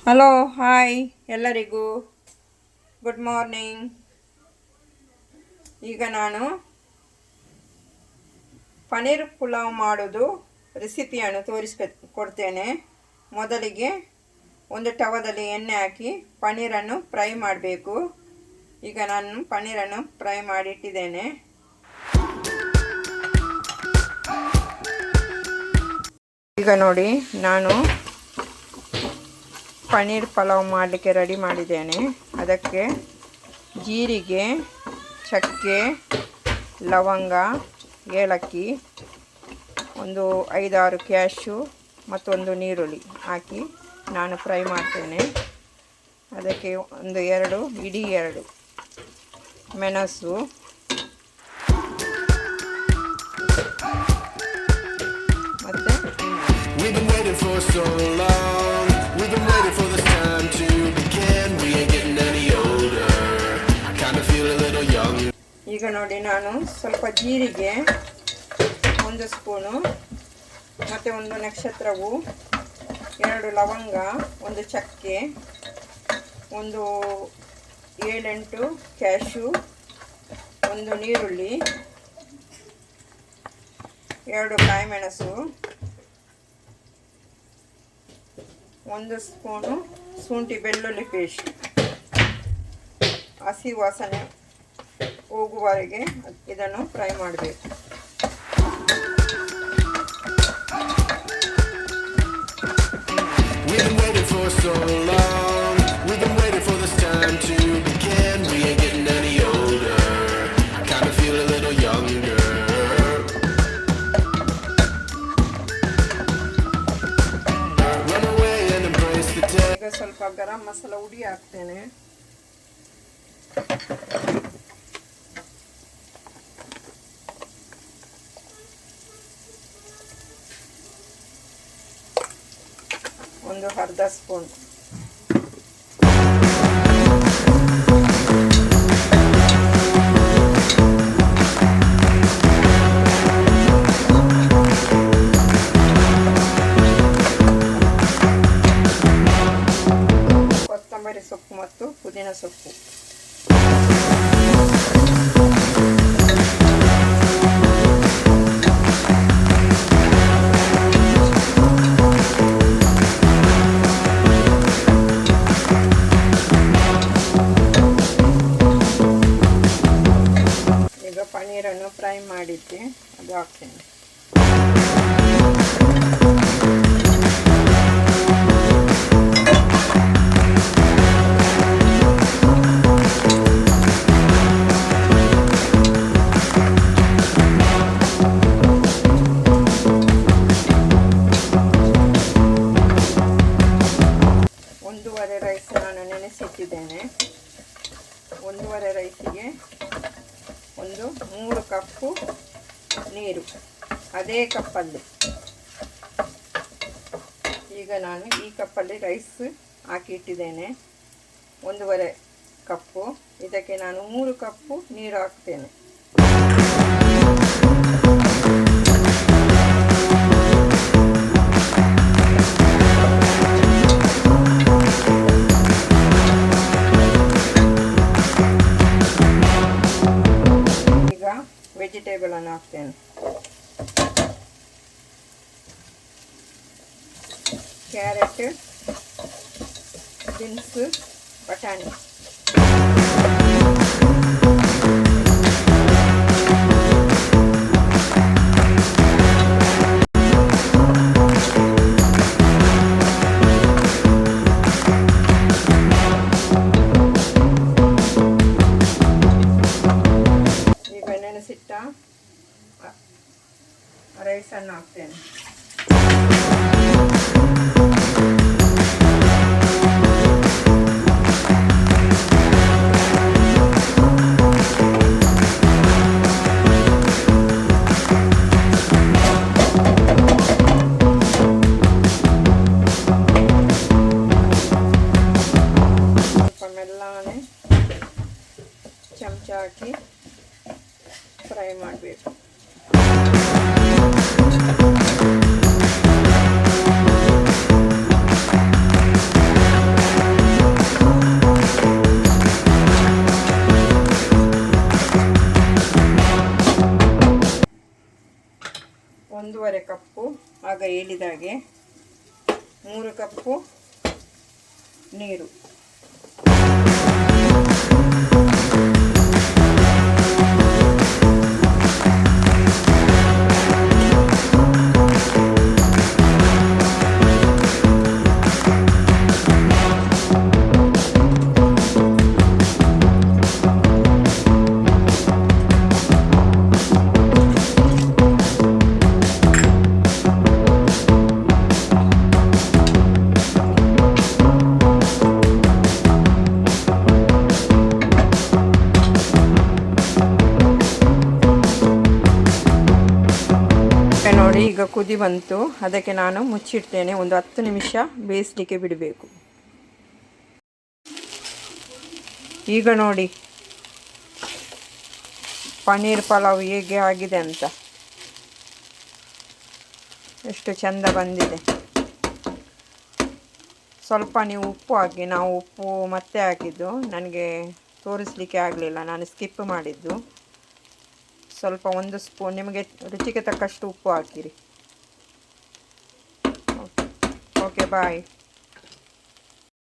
Hello hi ಎಲ್ಲರಿಗೂ good morning. ಈಗ ನಾನು ಪನ್ನೀರ್ ಪುಲಾವ್ ಮಾಡೋದು ರೆಸಿಪಿಯನ್ನು ಕೊಡ್ತೇನೆ. ಮೊದಲಿಗೆ ಒಂದು ತವದಲ್ಲಿ ಎಣ್ಣೆ ಹಾಕಿ ಪನ್ನೀರನ್ನು ಫ್ರೈ ಮಾಡಬೇಕು. ಈಗ ನಾನು ಪನ್ನೀರನ್ನು ಫ್ರೈ ಮಾಡಿಟ್ಟಿದ್ದೇನೆ. ಈಗ ನೋಡಿ, ನಾನು ಪನ್ನೀರ್ ಪಲಾವ್ ಮಾಡಲಿಕ್ಕೆ ರೆಡಿ ಮಾಡಿದ್ದೇನೆ. ಅದಕ್ಕೆ ಜೀರಿಗೆ, ಚಕ್ಕೆ, ಲವಂಗ, ಏಲಕ್ಕಿ, ಒಂದು 5-6 ಕ್ಯಾಶು ಮತ್ತೊಂದು ನೀರುಳ್ಳಿ ಹಾಕಿ ನಾನು ಫ್ರೈ ಮಾಡ್ತೇನೆ. ಅದಕ್ಕೆ ಒಂದು 2 ಮೆಣಸು, ಮತ್ತು ಈಗ ನೋಡಿ, ನಾನು ಸ್ವಲ್ಪ ಜೀರಿಗೆ 1 ಸ್ಪೂನು, ಮತ್ತು 1 ನಕ್ಷತ್ರವು, 2 ಲವಂಗ, 1 ಚಕ್ಕೆ, ಒಂದು 7-8 ಕ್ಯಾಶು, 1 ನೀರುಳ್ಳಿ, 2 ಕಾಯಿಮೆಣಸು, 1 ಸ್ಪೂನು ಶುಂಠಿ ಬೆಳ್ಳುಳ್ಳಿ ಪೇಸ್ಟ್. ಹಸಿ ವಾಸನೆ ಹೋಗುವವರೆಗೆ ಇದನ್ನು ಫ್ರೈ ಮಾಡಬೇಕು. ಈಗ ಸ್ವಲ್ಪ ಗರಂ ಮಸಾಲ ಹುಡಿ ಹಾಕ್ತೇನೆ. ಒಂದು ಅರ್ಧ ಸ್ಪೂನ್. ಕೊತ್ತಂಬರಿ ಸೊಪ್ಪು ಮತ್ತು ಪುದೀನ ಸೊಪ್ಪು. ಪನ್ನೀರನ್ನು ಫ್ರೈ ಮಾಡಿದ್ದೆ, ಅದು ಹಾಕ್ತೇನೆ. ಒಂದೂವರೆ ರೈಸ್ ನಾನು ನೆನೆಸಿಟ್ಟಿದ್ದೇನೆ. 1 ರೈಸಿಗೆ ಒಂದು 3 ಕಪ್ಪು ನೀರು, ಅದೇ ಕಪ್ಪಲ್ಲಿ. ಈಗ ನಾನು ಈ ಕಪ್ಪಲ್ಲಿ ರೈಸ್ ಹಾಕಿ ಇಟ್ಟಿದ್ದೇನೆ, 1 ಕಪ್ಪು. ಇದಕ್ಕೆ ನಾನು 3 ಕಪ್ಪು ನೀರು ಹಾಕ್ತೇನೆ. ವೆಜಿಟೇಬಲನ್ನು ಹಾಕ್ತೇನೆ. ಕ್ಯಾರೆಟ್, ಬೀನ್ಸ್, ಬಟಾಣಿ. ರೈಸನ್ನು ಹಾಕ್ತೇನೆ. ಹೇಳಿದಾಗೆ 3 ಕಪ್ಪು ನೀರು. ನೋಡಿ ಈಗ ಕುದಿ ಬಂತು, ಅದಕ್ಕೆ ನಾನು ಮುಚ್ಚಿಡ್ತೇನೆ. ಒಂದು 10 ನಿಮಿಷ ಬೇಯಿಸಲಿಕ್ಕೆ ಬಿಡಬೇಕು. ಈಗ ನೋಡಿ ಪನ್ನೀರ್ ಪಲಾವ್ ಹೇಗೆ ಆಗಿದೆ ಅಂತ, ಎಷ್ಟು ಚೆಂದ ಬಂದಿದೆ. ಸ್ವಲ್ಪ ನೀವು ಉಪ್ಪು ಹಾಕಿ. ನಾವು ಉಪ್ಪು ಮತ್ತೆ ಹಾಕಿದ್ದು, ನನಗೆ ತೋರಿಸಲಿಕ್ಕೆ ಆಗಲಿಲ್ಲ, ನಾನು ಸ್ಕಿಪ್ ಮಾಡಿದ್ದು. ಸ್ವಲ್ಪ 1 ಸ್ಪೂನ್ ನಿಮಗೆ ರುಚಿಗೆ ತಕ್ಕಷ್ಟು ಉಪ್ಪು ಹಾಕಿರಿ. ಓಕೆ ಬಾಯ್.